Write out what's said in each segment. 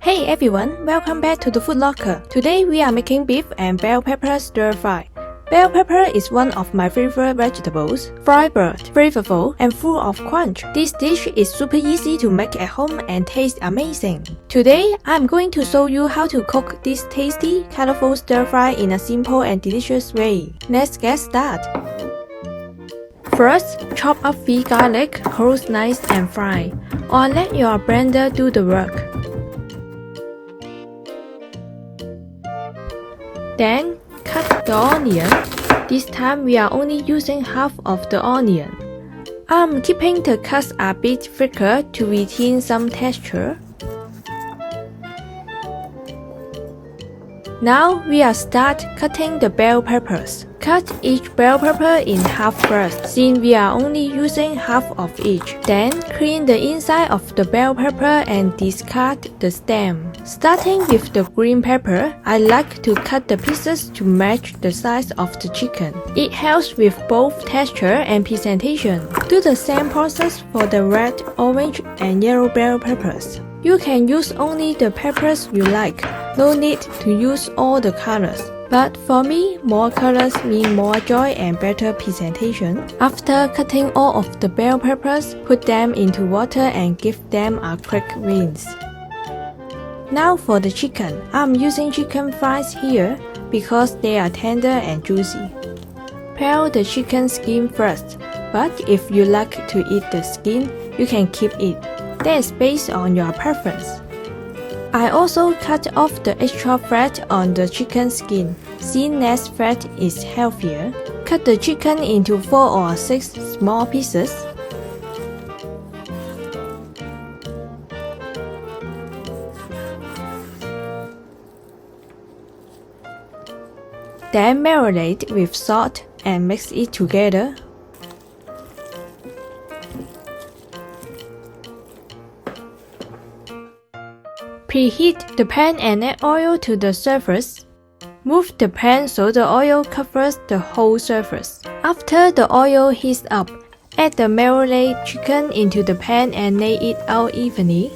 Hey everyone, welcome back to the Food Locker. Today we are making beef and bell pepper stir fry. Bell pepper is one of my favorite vegetables, fibrous, flavorful, and full of crunch. This dish is super easy to make at home and tastes amazing. Today, I'm going to show you how to cook this tasty, colorful stir fry in a simple and delicious way. Let's get started. First, chop up the garlic, close nice and fry, or let your blender do the work. Then, cut the onion. This time we are only using half of the onion. I'm keeping the cuts a bit thicker to retain some texture. Now we are start cutting the bell peppers. Cut each bell pepper in half first, since we are only using half of each. Then clean the inside of the bell pepper and discard the stem. Starting with the green pepper, I like to cut the pieces to match the size of the chicken. It helps with both texture and presentation. Do the same process for the red, orange, and yellow bell peppers. You can use only the peppers you like. No need to use all the colors. But for me, more colors mean more joy and better presentation. After cutting all of the bell peppers, put them into water and give them a quick rinse. Now for the chicken. I'm using chicken thighs here because they are tender and juicy. Peel the chicken skin first, but if you like to eat the skin, you can keep it. That is based on your preference. I also cut off the extra fat on the chicken skin, since less fat is healthier. Cut the chicken into 4 or 6 small pieces. Then marinate with salt and mix it together. Preheat the pan and add oil to the surface. Move the pan so the oil covers the whole surface. After the oil heats up, add the marinated chicken into the pan and lay it out evenly.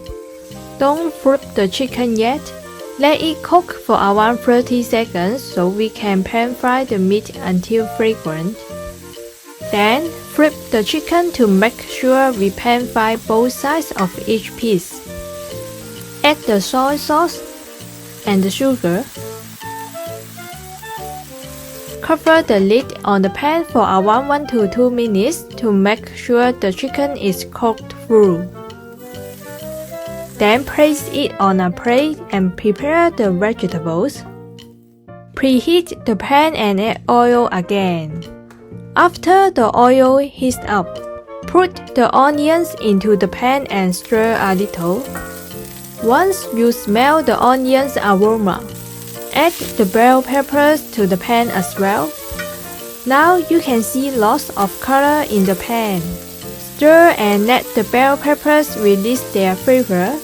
Don't flip the chicken yet. Let it cook for around 30 seconds so we can pan fry the meat until fragrant. Then, flip the chicken to make sure we pan fry both sides of each piece. Add the soy sauce and the sugar. Cover the lid on the pan for around 1 to 2 minutes to make sure the chicken is cooked through. Then place it on a plate and prepare the vegetables. Preheat the pan and add oil again. After the oil heats up, put the onions into the pan and stir a little. Once you smell the onions aroma, add the bell peppers to the pan as well. Now you can see lots of color in the pan. Stir and let the bell peppers release their flavor.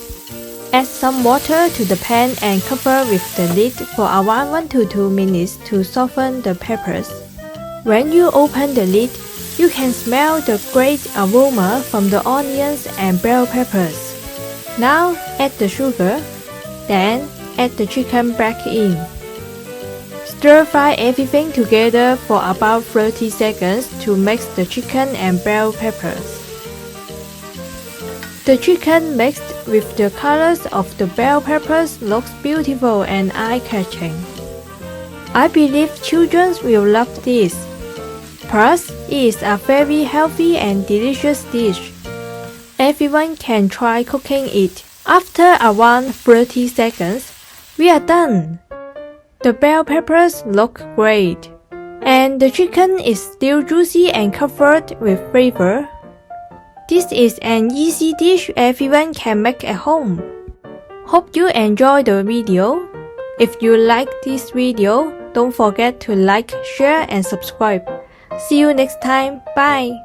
Add some water to the pan and cover with the lid for around 1 to 2 minutes to soften the peppers. When you open the lid, you can smell the great aroma from the onions and bell peppers. Now add the sugar, then add the chicken back in. Stir fry everything together for about 30 seconds to mix the chicken and bell peppers. The chicken mixed with the colors of the bell peppers looks beautiful and eye-catching. I believe children will love this. Plus, it is a very healthy and delicious dish. Everyone can try cooking it. After around 30 seconds, we are done. The bell peppers look great, and the chicken is still juicy and covered with flavor. This is an easy dish everyone can make at home. Hope you enjoyed the video. If you like this video, don't forget to like, share, and subscribe. See you next time. Bye!